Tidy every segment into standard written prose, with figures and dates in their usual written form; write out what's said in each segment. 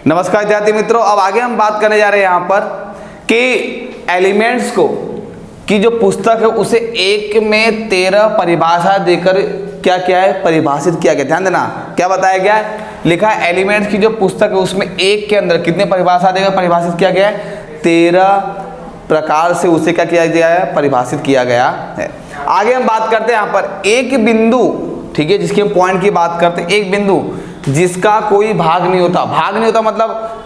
नमस्कार विद्यार्थी मित्रों, अब आगे हम बात करने जा रहे हैं यहाँ पर कि एलिमेंट्स को की जो पुस्तक है उसे एक में 13 परिभाषा देकर क्या किया है, परिभाषित किया गया। ध्यान देना, क्या बताया गया है, लिखा है एलिमेंट्स की जो पुस्तक है उसमें एक के अंदर कितने परिभाषा देकर परिभाषित किया गया है, 13 प्रकार से उसे क्या किया गया है, परिभाषित किया गया है। आगे हम बात करते हैं यहाँ पर एक बिंदु, ठीक है, जिसके हम पॉइंट की बात करते हैं, एक बिंदु जिसका कोई भाग नहीं होता। भाग नहीं होता मतलब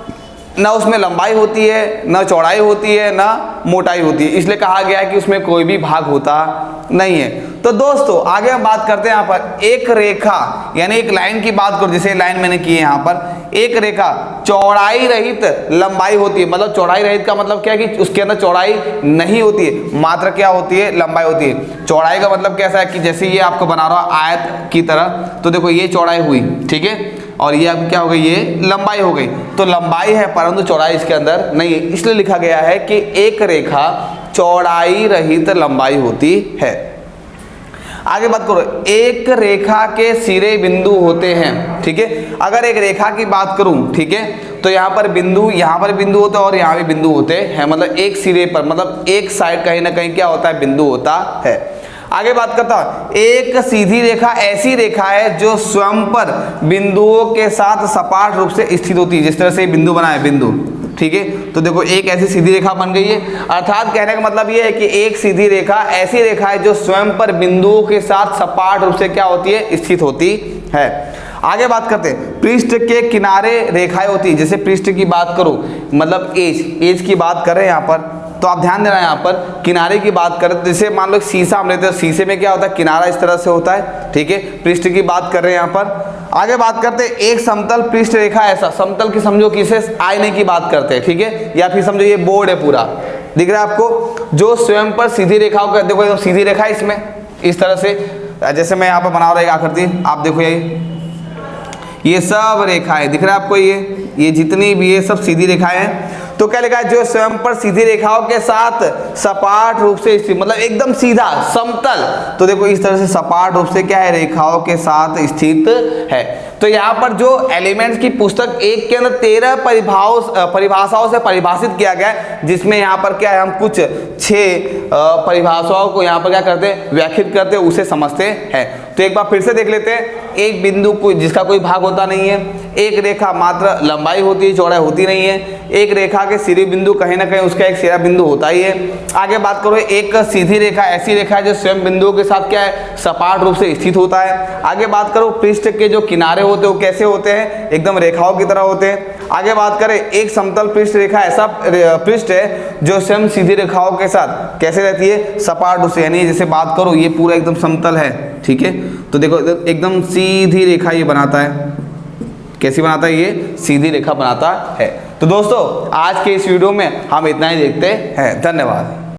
ना उसमें लंबाई होती है, ना चौड़ाई होती है, ना मोटाई होती है, इसलिए कहा गया है कि उसमें कोई भी भाग होता नहीं है। तो दोस्तों आगे हम बात करते हैं यहाँ पर एक रेखा यानी एक लाइन की बात करो, जैसे लाइन मैंने की है यहाँ पर, एक रेखा चौड़ाई रहित लंबाई होती है। मतलब चौड़ाई रहित का मतलब क्या है कि उसके अंदर चौड़ाई नहीं होती है, मात्र क्या होती है, लंबाई होती है। चौड़ाई का मतलब कैसा है कि जैसे ये आपको बना रहा आयत की तरह, तो देखो ये चौड़ाई हुई, ठीक है, और ये अब क्या हो गई, ये लंबाई हो गई। तो लंबाई है परंतु चौड़ाई इसके अंदर नहीं है, इसलिए लिखा गया है कि एक रेखा चौड़ाई रहित लंबाई होती है। आगे बात करो, एक रेखा के सिरे बिंदु होते हैं, ठीक है। अगर एक रेखा की बात करूं, ठीक है, तो यहाँ पर बिंदु होते हैं और यहाँ भी बिंदु होते हैं। मतलब एक सिरे पर, मतलब एक साइड कहीं ना कहीं क्या होता है, बिंदु होता है। आगे बात करता हूं, एक सीधी रेखा ऐसी रेखा है जो स्वयं पर बिंदुओं के साथ सपाट रूप से स्थित होती है। जिस तरह से बिंदु बना है, बिंदु, ठीक है, तो देखो एक ऐसी सीधी रेखा बन गई है। अर्थात कहने का मतलब ये है कि एक सीधी रेखा ऐसी रेखा है जो स्वयं पर बिंदुओं के साथ सपाट रूप से क्या होती है, स्थित होती है। आगे बात करते हैं, पृष्ठ के किनारे रेखाएं होती है। जैसे पृष्ठ की बात करूं, मतलब एज की बात कर रहे हैं यहाँ पर, तो आप ध्यान देना, यहाँ पर किनारे की बात करें तो जैसे मान लो शीशा हम लेते हैं, शीशे में क्या होता है, किनारा इस तरह से होता है, ठीक है। पृष्ठ की बात कर रहे हैं यहाँ पर। आगे बात करते हैं एक समतल पृष्ठ रेखा, ऐसा समतल की समझो किसे, आईने की बात करते हैं, ठीक है, या फिर समझो ये बोर्ड है पूरा, दिख रहा है आपको, जो स्वयं पर सीधी रेखाओं का, देखो एकदम सीधी रेखा है इसमें, इस तरह से, जैसे मैं यहाँ पर बना रहा हूँ एक आकृति, आप देखो ये सब रेखाएं दिख रहा है आपको, ये जितनी भी ये सब सीधी रेखाएं हैं। तो क्या लिखा है, जो स्वयं पर सीधी रेखाओं के साथ सपाट रूप से स्थित, मतलब एकदम सीधा समतल, तो देखो इस तरह से सपाट रूप से क्या है, रेखाओं के साथ स्थित है। तो यहाँ पर जो एलिमेंट्स की पुस्तक एक के अंदर 13 परिभाषाओं से परिभाषित किया गया है, जिसमें यहाँ पर क्या है, हम कुछ 6 परिभाषाओं को यहाँ पर क्या करते हैं, व्याख्यात करते हैं, उसे समझते हैं। तो एक बार फिर से देख लेते हैं, एक बिंदु जिसका कोई भाग होता नहीं है, एक रेखा मात्र लंबाई होती है, चौड़ाई होती नहीं है, एक रेखा के सिरे बिंदु कहीं ना कहीं उसका एक सिरा बिंदु होता ही है। आगे बात करो, एक सीधी रेखा ऐसी रेखा है जो स्वयं बिंदुओं के साथ क्या है, सपाट रूप से स्थित होता है। आगे बात करो, पृष्ठ के जो किनारे होते हैं वो कैसे होते हैं, एकदम रेखाओं की तरह होते हैं। आगे बात करें, एक समतल पृष्ठ रेखा ऐसा पृष्ठ है जो स्वयं सीधी रेखाओं के साथ कैसे रहती है, सपाट रूप से, यानी जैसे बात करो ये पूरा एकदम समतल है, ठीक है, तो देखो एकदम सीधी रेखा ये बनाता है, कैसी बनाता है, ये सीधी रेखा बनाता है। तो दोस्तों आज के इस वीडियो में हम इतना ही देखते हैं, धन्यवाद।